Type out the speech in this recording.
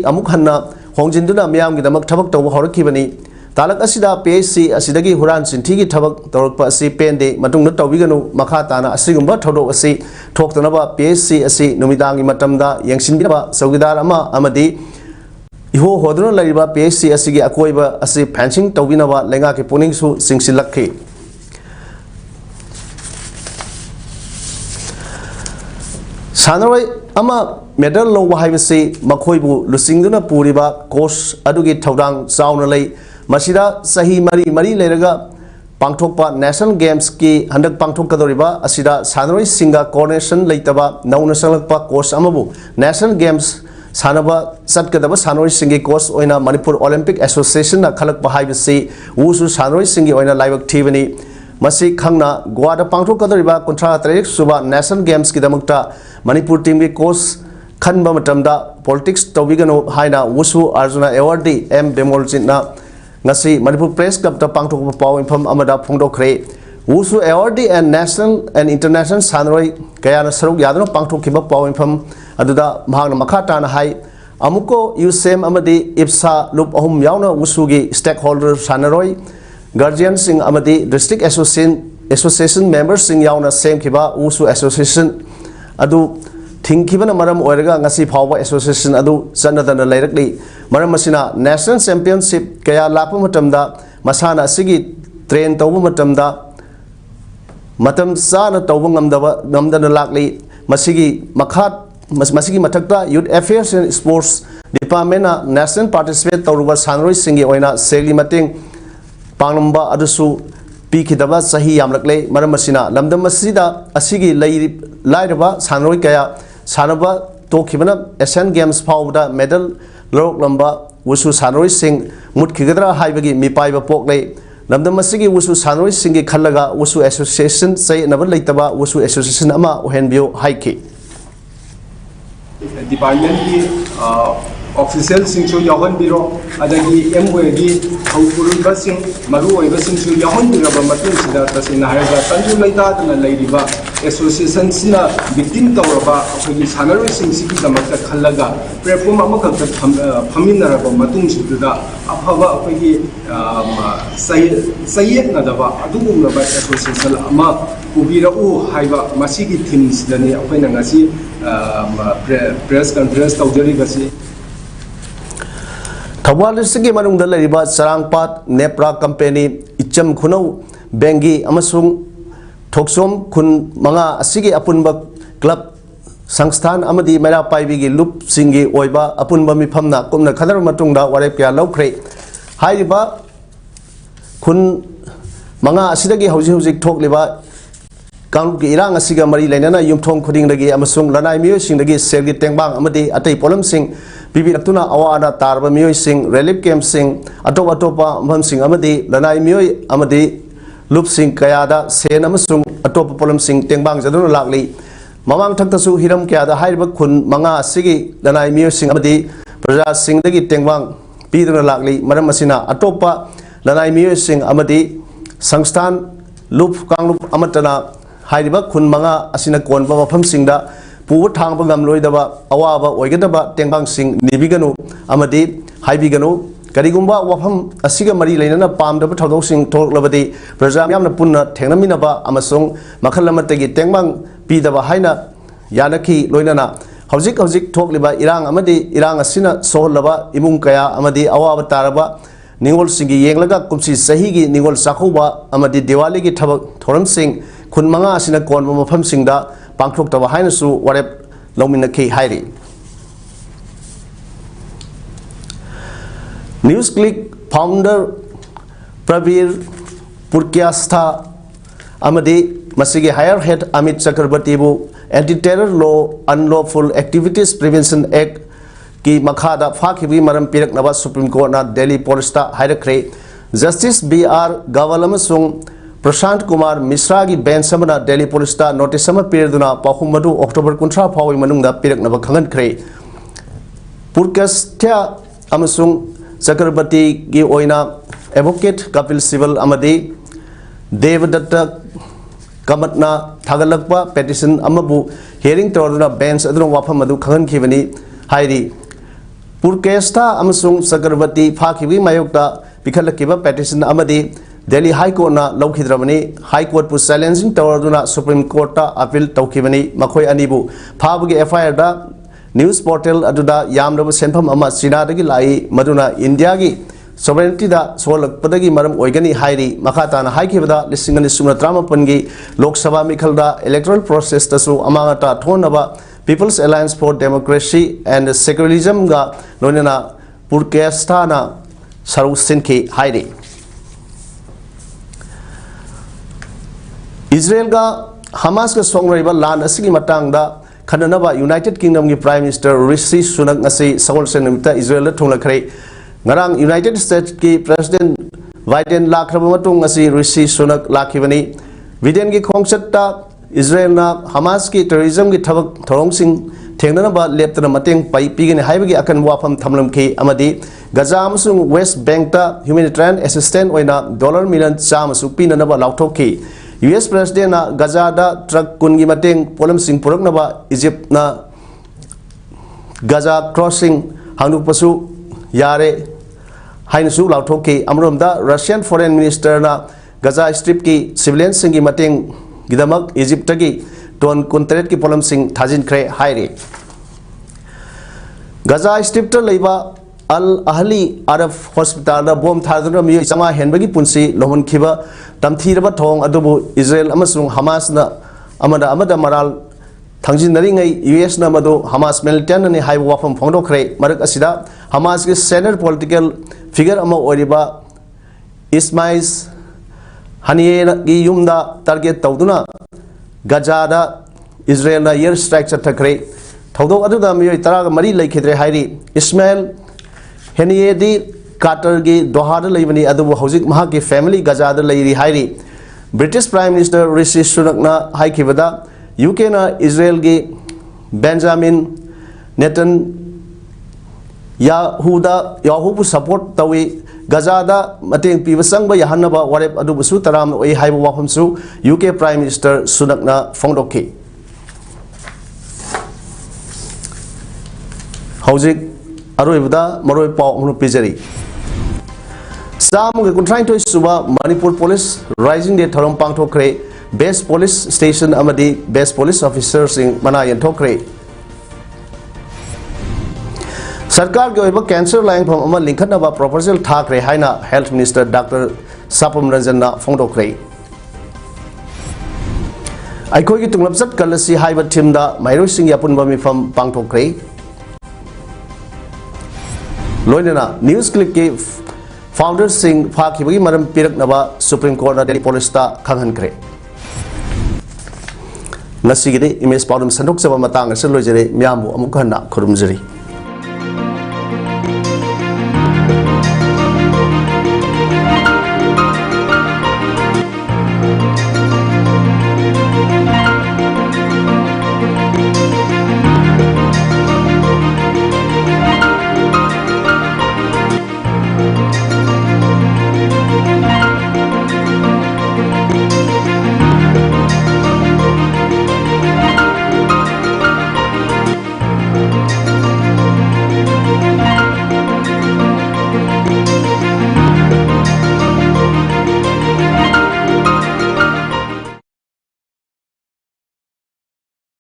amuk hanna hongjinduna miyam gi damak thabak tawba horakibani talak asida PSC asidagi huran sinthigi thabak tawrakpa asi pende matungna tawbiganu makha tana asigumba thodok asi thoktanaba PSC asi numidangi matamda yengsinbinaba saugidar ama amadi iho hoduna lariba PSC asigi akoiba asi fencing tawbinaba lenga ke puning su singsilakhi sanaroi ama medal lo wahaibasi makhoibu lusingduna puriba course adugi thaudang chauna lei masida sahi mari leraga pangthokpa national games ki handak pangthokadoriba asida sanaroi singa coordination leitaba nauna salakpa course amabu national games sanaba satkadaba sanaroi singi course oina manipur olympic association na khalakpa haibasi usu sanaroi singi oina laibak thibani masi khangna goa da pangthokadoriba kontra tarik suba national games ki damakta manipur team ki course khanba matamda politics tawbigano haina wusu arjuna awardee m bemol chitna ngasi manipur press club ta pangthokpa paw infam amada phongdokhre wusu awardee and national and international sanroi kayana saruk yadana pangthokhiba paw infam aduda mahagna makata na hai amuko usem amadi ipsa lup ahum yauna wusu gi stakeholder sanroi guardian sing amadi district association members sing yauna same khiba wusu association adu thingkibana maram oiraga ngasi phawba association adu chanadana leirakli maram masina national championship kaya lapa matamda masana asigi train tawba matamda matam sana tawba ngamdana lakli masigi masigi mathakta youth affairs and sports department na national participate tawruba sanroi singi oina segli mating pangnamba adusu pikidaba sahi yamlakle maram masina lamdam masida asigi lairaba sanroi kaya sanaba tokibana Asian Games phawda medal lorok lamba wusu sanroi sing mutkhigdra haibagi mipaiba pokle lamdam masigi wusu sanroi singi khallaga wusu association sai nabal leitaba wusu association ama ohenbio haiki department ki official sing so yahan biro adagi MOA gi hawpurun basing maru oi basing so yahan biro ba matun sida tasina haiga tanju leita na leiriba association sina victim tawraba akhoi sanaroi sing sigi damakta khallaga platform amakak phaminara ba matun sida afaba akhoi sayet na daba adugumna ba association ama ubira u haiba masigi teams dani akhoi na ngasi press conference tawjari gasi Thawal sigi manungda lariba sarangpat nepra company icham khunau bengi amasung thoksom khun manga asigi apunba club sangsthan amadi mera paibigi lup singi oiba apunba mifamna kumna khadar matungda warep kya lokre haiba khun manga asidagi hauji thokliba kang ki irang asiga mari lainana yumthong khuding dagi amasung lanai miyo sing dagi sergi tengbang amadi atei polam sing bibi atuna awana tarba miyo sing relief camp sing atopa mham sing amadi lanai miyo amadi lup sing kayada sen amasung atopa polam sing tengbang jaduna lakli mamang thaktasu hiram kyada haiba khun manga asigi lanai miyo sing amadi praja sing dagi tengbang piduna lakli maram asina atopa lanai miyo sing amadi sangsthan lup kanglup amatana haiba khun manga asina konba mafam singda pu thangba ngamloidaba awaba oigadaba tengbang sing nibiganu amadi haibiganu karigumba wafam asiga mari leinana pamdaba thodok sing thoklabadi praja yamna punna thengnaminaba amasung makhallamatagi tengbang pidaba haina yanaki loinana hojik thokliba irang amadi irang asina sohlaba imung kaya amadi awaba taraba ningol singi yenglaga kumsi sahigi ningol sakhuba amadi diwali gi thabak thoram sing khun manga asina konba mafam singda pangthok tawa haina su warep lomina ki hairi news click founder Pravir Purkyastha amadi masigi higher head Amit Chakrabarti bu anti terror law unlawful activities prevention act ki makhada fakhibi maram pirak naba supreme court na Delhi police ta hairakre justice BR Gavalam sung Prashant Kumar Mishra ki bench samana Delhi police ta notice sama pirduna pahum madu October 13 phawi manungda pirak naba khangan khre Purkyastha amasung Chakrabarti ki oina advocate Kapil Sibal amadi Devadatta Kamatna Thagalakpa petition amabu hearing torduna bench aduna wafam madu khangan khibani hairi Purkesta amasung Sagarvati Fakibi Mayokta Pikalakiba petition Amadi Delhi High Court na Lokidramani High Court pu silencing Tawarduna Supreme Court ta appeal Tokibani Makoi Anibu Pabugi FIR da news portal aduda Yamraba Senpam Ama Sinadagi Lai Maduna India gi sovereignty da Solak Padagi Maram Oigani Hairi Makatana Haikibada Lissingani Sumatrama Pangi Lok Sabha Mikalda electoral process tasu Amangata Tonaba People's Alliance for Democracy and Secularism ga Lonina Purkestana Saru Sinki Hairi Israel ga Hamas ga songraiba land asigi matang da Kananaba United Kingdom ki Prime Minister Rishi Sunak ngasi Saul Senimta Israel la thonglakhrei ngarang United States ki President Biden lakraba matung ngasi Rishi Sunak lakhibani Biden ki khongchatta Israel na Hamas ki terrorism ki thabak thorongsing thengnanaba leptana mateng pai pigini haibagi akan wafam thamlamki amadi Gaza amasung West Bank ta humanitarian assistance oina $1 million chamasuk pinanaba lauthokki US President na Gaza da truck kungi mateng polam sing puraknaba Egypt na Gaza crossing hangduk pasu yare hainasu lauthokki amromda Russian Foreign Minister na Gaza Strip ki civilian singi mateng gidamak Egypt tagi ton contract ki polam sing thajin khre hairi Gaza Strip ta leiba Al Ahli Arab Hospital da bom thaduna mi chama henbagi punsi lohon khiba tamthiraba thong adubu Israel amasung Hamas na amada maral thangjinari ngai US na madu Hamas militant ni hai wafam phongdo khre marak asida Hamas ki senior political figure ama oriba Ismail Haniyeh gi yumda target tawduna Gaza da Israel na air strike chathakre thodok aduda mi taraga mari laikhidre hairi Ismail Haniyeh di Qatar ki Doha da leibani adubu hojik maha ki family Gaza da leiri hairi British Prime Minister Rishi Sunak na haikibada UK na Israel ki Benjamin Yahu support tawi Gaza da mateng pibasang ba yahanaba warep adubu su taram oi haibu wafam su UK Prime Minister Sunak na phongdokki hojik aroibada maroi pau amnu pijari Sam trying to suba Manipur Police Rising Day Thorom Pangthokre Best Police Station amadi Best Police Officers in Manayan Thokre Sarkar ki oiba cancer line from ama linkhanaba proposal thakre haina Health Minister Dr. Sapam Ranjan na phongdokre Aikoi ki tunglapsat kalasi haiba team da Mairoi Singh yapunba mifam pangthokre Loinana News Click ki Founder Singh Phakibagi maram piraknaba Supreme Court na Delhi Police ta khanghankre Nasigide image PAODAM sandok saba matang asalojere miyamu amukhanna khurumjari